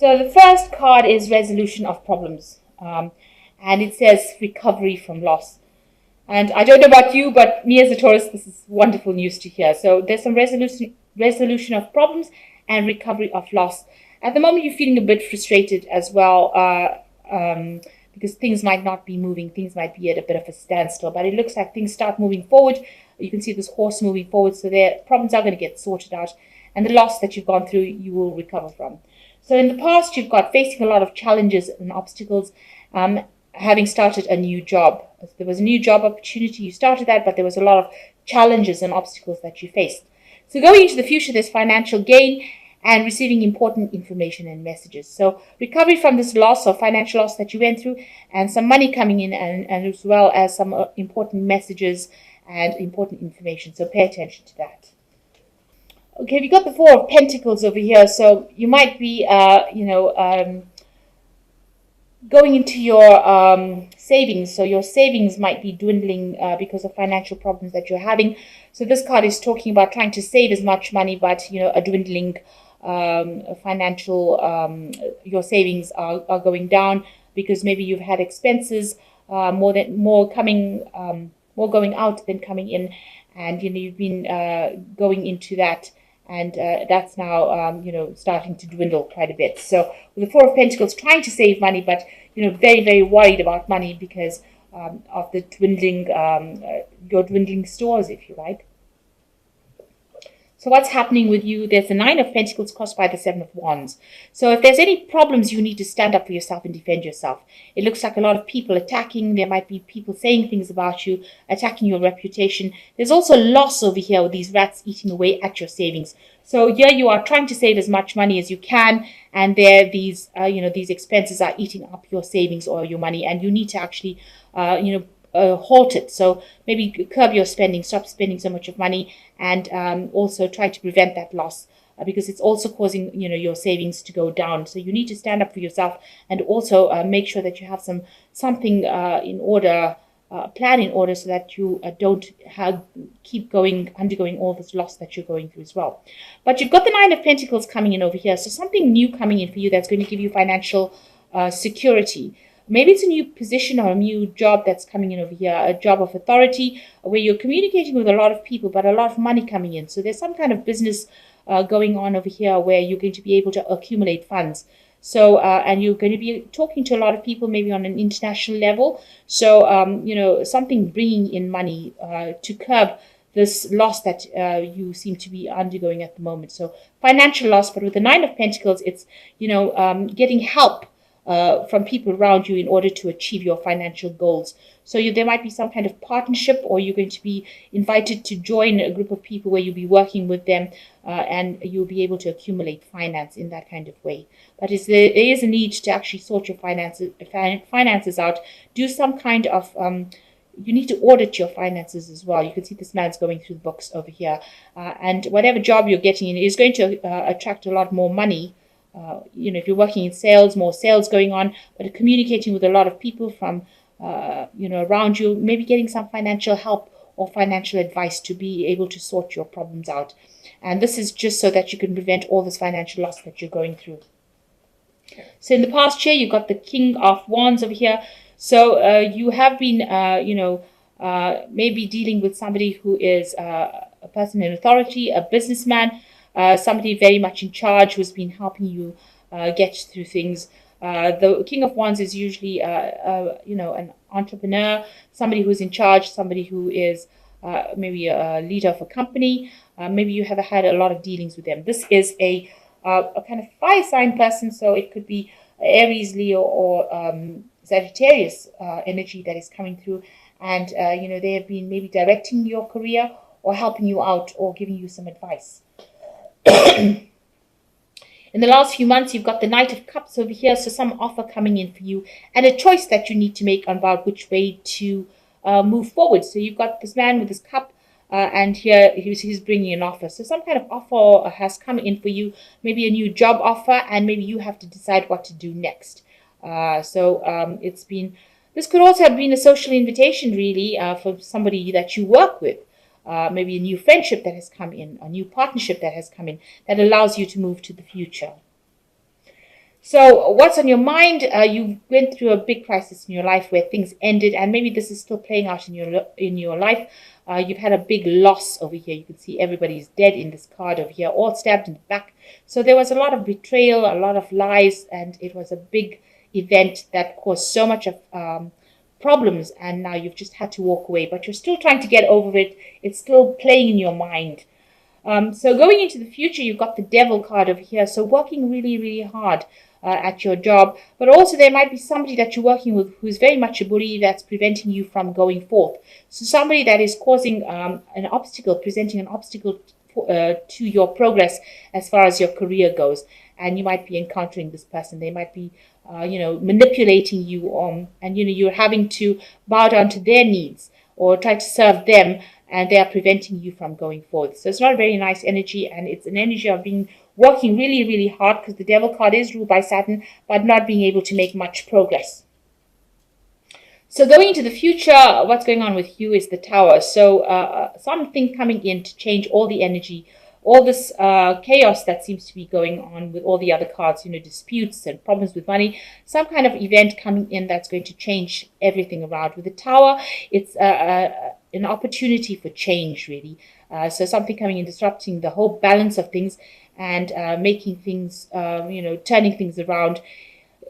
So the first card is resolution of problems. And it says recovery from loss. And I don't know about you, but me as a Taurus, this is wonderful news to hear. So there's some resolution of problems and recovery of loss. At the moment, you're feeling a bit frustrated as well, because things might not be moving. Things might be at a bit of a standstill, but it looks like things start moving forward. You can see this horse moving forward, so their problems are going to get sorted out, and the loss that you've gone through, you will recover from. So in the past, you've got facing a lot of challenges and obstacles, having started a new job. There was a new job opportunity, you started that, but there was a lot of challenges and obstacles that you faced. So going into the future, there's financial gain and receiving important information and messages. So recovery from this loss or financial loss that you went through, and some money coming in, and as well as some important messages and important information. So pay attention to that. Okay, we got the Four of Pentacles over here. So you might be, going into your savings. So your savings might be dwindling because of financial problems that you're having. So this card is talking about trying to save as much money, but a dwindling financial, your savings are going down because maybe you've had expenses more going out than coming in, and you've been going into that. And that's now, starting to dwindle quite a bit. So with the Four of Pentacles, trying to save money, but, very, very worried about money because of the dwindling, your dwindling stores, if you like. So what's happening with you? There's the Nine of Pentacles crossed by the Seven of Wands. So if there's any problems, you need to stand up for yourself and defend yourself. It looks like a lot of people attacking. There might be people saying things about you, attacking your reputation. There's also loss over here with these rats eating away at your savings. So here you are trying to save as much money as you can, and there these expenses are eating up your savings or your money, and you need to actually halt it. So maybe curb your spending, stop spending so much of money, and also try to prevent that loss because it's also causing your savings to go down. So you need to stand up for yourself and also make sure that you have something in order, plan in order, so that you don't keep undergoing all this loss that you're going through as well. But you've got the Nine of Pentacles coming in over here, so something new coming in for you that's going to give you financial security. Maybe it's a new position or a new job that's coming in over here, a job of authority where you're communicating with a lot of people, but a lot of money coming in. So there's some kind of business going on over here where you're going to be able to accumulate funds. So, and you're going to be talking to a lot of people, maybe on an international level. So, something bringing in money to curb this loss that you seem to be undergoing at the moment. So financial loss, but with the Nine of Pentacles, it's, getting help from people around you in order to achieve your financial goals. So there might be some kind of partnership, or you're going to be invited to join a group of people where you'll be working with them, and you'll be able to accumulate finance in that kind of way. But there is a need to actually sort your finances out. Do some kind of you need to audit your finances as well. You can see this man's going through the books over here, and whatever job you're getting in is going to attract a lot more money. If you're working in sales, more sales going on, but communicating with a lot of people from, around you, maybe getting some financial help or financial advice to be able to sort your problems out. And this is just so that you can prevent all this financial loss that you're going through. So in the past year, you've got the King of Wands over here. So you have been, maybe dealing with somebody who is a person in authority, a businessman, somebody very much in charge who's been helping you get through things. The King of Wands is usually, an entrepreneur, somebody who's in charge, somebody who is maybe a leader of a company. Maybe you have had a lot of dealings with them. This is a kind of fire sign person, so it could be Aries, Leo, or Sagittarius energy that is coming through. And, they have been maybe directing your career or helping you out or giving you some advice. In the last few months, you've got the Knight of Cups over here, so some offer coming in for you and a choice that you need to make about which way to move forward. So you've got this man with his cup, and here he's bringing an offer. So some kind of offer has come in for you, maybe a new job offer, and maybe you have to decide what to do next. This could also have been a social invitation, really, for somebody that you work with. Maybe a new friendship that has come in, a new partnership that has come in, that allows you to move to the future. So what's on your mind? You went through a big crisis in your life where things ended, and maybe this is still playing out in your life. You've had a big loss over here. You can see everybody's dead in this card over here, all stabbed in the back. So there was a lot of betrayal, a lot of lies, and it was a big event that caused so much of problems. And now you've just had to walk away, but you're still trying to get over it. It's still playing in your mind. So going into the future, you've got the devil card over here. So working really, really hard at your job, but also there might be somebody that you're working with who's very much a bully that's preventing you from going forth. So somebody that is causing an obstacle, presenting an obstacle to your progress as far as your career goes. And you might be encountering this person. They might be, manipulating you, and you're having to bow down to their needs or try to serve them, and they are preventing you from going forward. So it's not a very nice energy, and it's an energy of being working really, really hard, because the devil card is ruled by Saturn, but not being able to make much progress. So going into the future, what's going on with you is the Tower. So something coming in to change all the energy, all this chaos that seems to be going on with all the other cards, disputes and problems with money, some kind of event coming in that's going to change everything around. With the Tower, it's an opportunity for change, really. So something coming in, disrupting the whole balance of things, and making things, turning things around.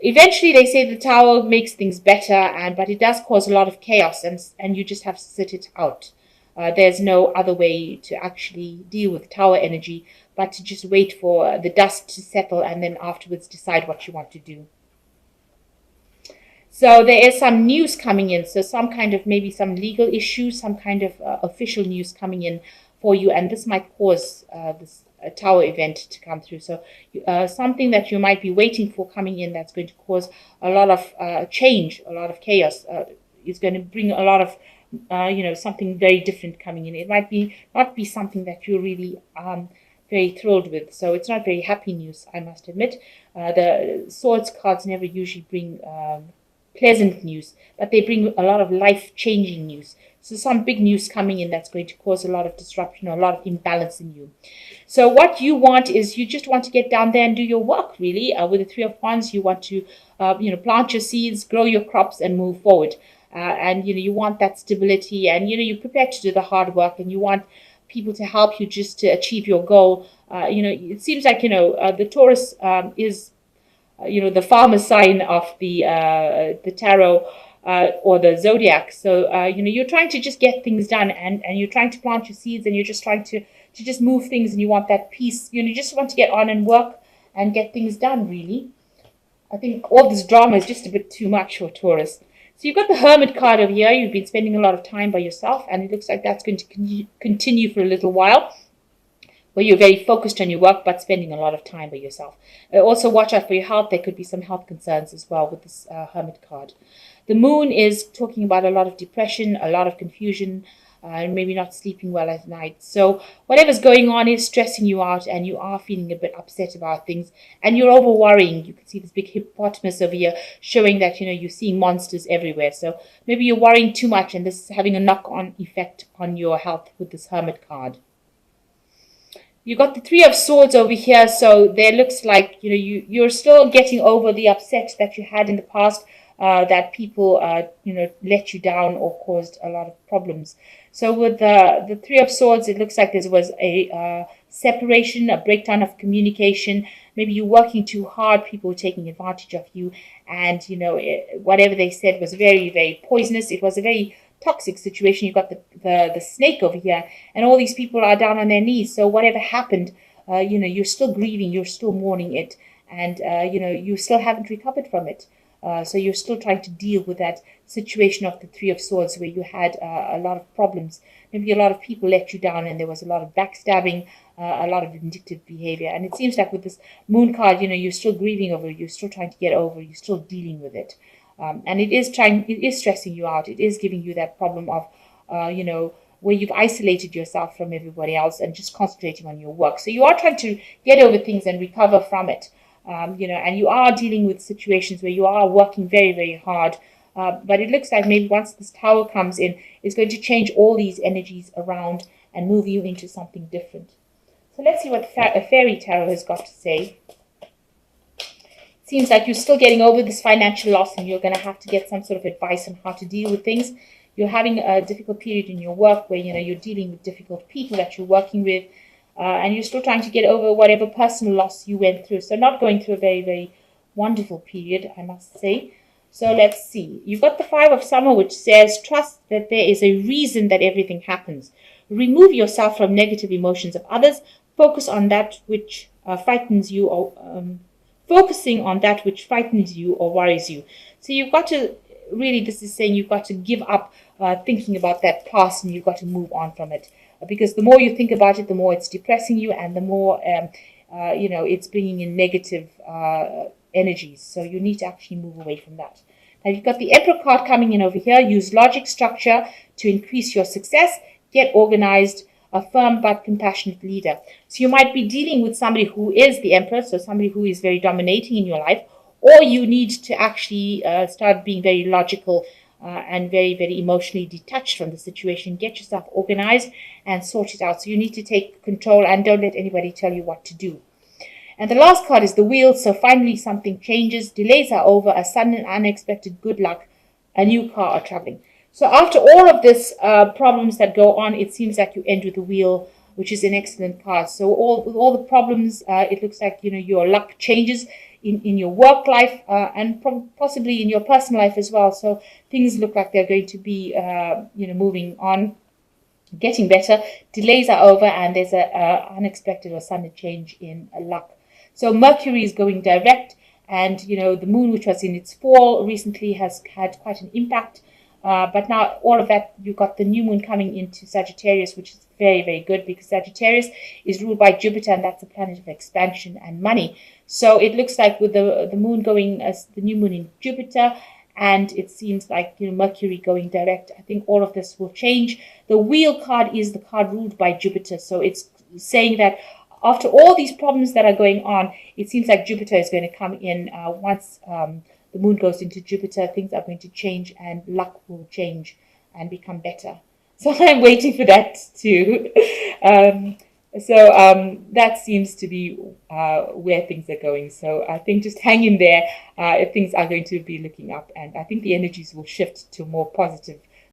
Eventually, they say the Tower makes things better, but it does cause a lot of chaos, and you just have to sit it out. There's no other way to actually deal with Tower energy but to just wait for the dust to settle, and then afterwards decide what you want to do. So there is some news coming in. So some kind of, maybe some legal issues, some kind of official news coming in for you, and this might cause this Tower event to come through. So something that you might be waiting for coming in, that's going to cause a lot of change, a lot of chaos. It's going to bring a lot of something very different coming in. It might be not be something that you're really very thrilled with. So it's not very happy news, I must admit. The Swords cards never usually bring pleasant news, but they bring a lot of life-changing news. So some big news coming in that's going to cause a lot of disruption, a lot of imbalance in you. So what you want is, you just want to get down there and do your work, really. With the Three of Wands, you want to plant your seeds, grow your crops, and move forward. And you want that stability, and you're prepared to do the hard work, and you want people to help you just to achieve your goal. It seems like the Taurus is the farmer sign of the tarot, or the zodiac. So you're trying to just get things done, and you're trying to plant your seeds, and you're just trying to just move things, and you want that peace. You just want to get on and work and get things done, really. I think all this drama is just a bit too much for Taurus. So you've got the Hermit card over here. You've been spending a lot of time by yourself, and it looks like that's going to continue for a little while, where you're very focused on your work but spending a lot of time by yourself. Also watch out for your health. There could be some health concerns as well with this Hermit card. The Moon is talking about a lot of depression, a lot of confusion, and maybe not sleeping well at night. So whatever's going on is stressing you out, and you are feeling a bit upset about things, and you're over worrying. You can see this big hippopotamus over here showing that you're seeing monsters everywhere. So maybe you're worrying too much, and this is having a knock-on effect on your health with this Hermit card. You got the Three of Swords over here, so there looks like you're still getting over the upset that you had in the past, that people let you down or caused a lot of problems. So with the Three of Swords, it looks like there was a separation, a breakdown of communication. Maybe you're working too hard, people were taking advantage of you, and whatever they said was very, very poisonous. It was a very toxic situation. You've got the snake over here, and all these people are down on their knees. So whatever happened, you're still grieving, you're still mourning it, and you still haven't recovered from it. So you're still trying to deal with that situation of the Three of Swords, where you had a lot of problems. Maybe a lot of people let you down, and there was a lot of backstabbing, a lot of vindictive behavior. And it seems like with this Moon card, you're still grieving over it, you're still trying to get over, you're still dealing with it. And it is stressing you out. It is giving you that problem of, where you've isolated yourself from everybody else and just concentrating on your work. So you are trying to get over things and recover from it, and you are dealing with situations where you are working very, very hard. But it looks like maybe once this Tower comes in, it's going to change all these energies around and move you into something different. So let's see what Fairy Tarot has got to say. seems like you're still getting over this financial loss, and you're going to have to get some sort of advice on how to deal with things. You're having a difficult period in your work where, you're dealing with difficult people that you're working with, and you're still trying to get over whatever personal loss you went through. So not going through a very, very wonderful period, I must say. So let's see. You've got the Five of Summer, which says, trust that there is a reason that everything happens. Remove yourself from negative emotions of others. Focus on that which frightens you, or focusing on that which frightens you or worries you. So you've got to, really, this is saying you've got to give up thinking about that past, and you've got to move on from it. Because the more you think about it, the more it's depressing you, and the more, it's bringing in negative energies. So you need to actually move away from that. Now you've got the Emperor card coming in over here. Use logic structure to increase your success. Get organized. A firm but compassionate leader. So you might be dealing with somebody who is the Emperor, so somebody who is very dominating in your life, or you need to actually start being very logical and very, very emotionally detached from the situation. Get yourself organized and sort it out. So you need to take control and don't let anybody tell you what to do. And the last card is the Wheel. So finally something changes. Delays are over. A sudden and unexpected good luck. A new car or traveling. So after all of this problems that go on, it seems like you end with the Wheel, which is an excellent card. So all the problems, it looks like, your luck changes in your work life and possibly in your personal life as well. So things look like they're going to be, moving on, getting better. Delays are over, and there's a unexpected or sudden change in luck. So Mercury is going direct, and, the moon, which was in its fall recently, has had quite an impact. But now all of that, you've got the new moon coming into Sagittarius, which is very, very good, because Sagittarius is ruled by Jupiter, and that's a planet of expansion and money. So it looks like with the moon going as the new moon in Jupiter, and it seems like Mercury going direct, I think all of this will change. The Wheel card is the card ruled by Jupiter, so it's saying that after all these problems that are going on, it seems like Jupiter is going to come in once the moon goes into Jupiter. Things are going to change, and luck will change and become better. So I'm waiting for that too. That seems to be where things are going. So I think just hang in there. Things are going to be looking up, and I think the energies will shift to a more positive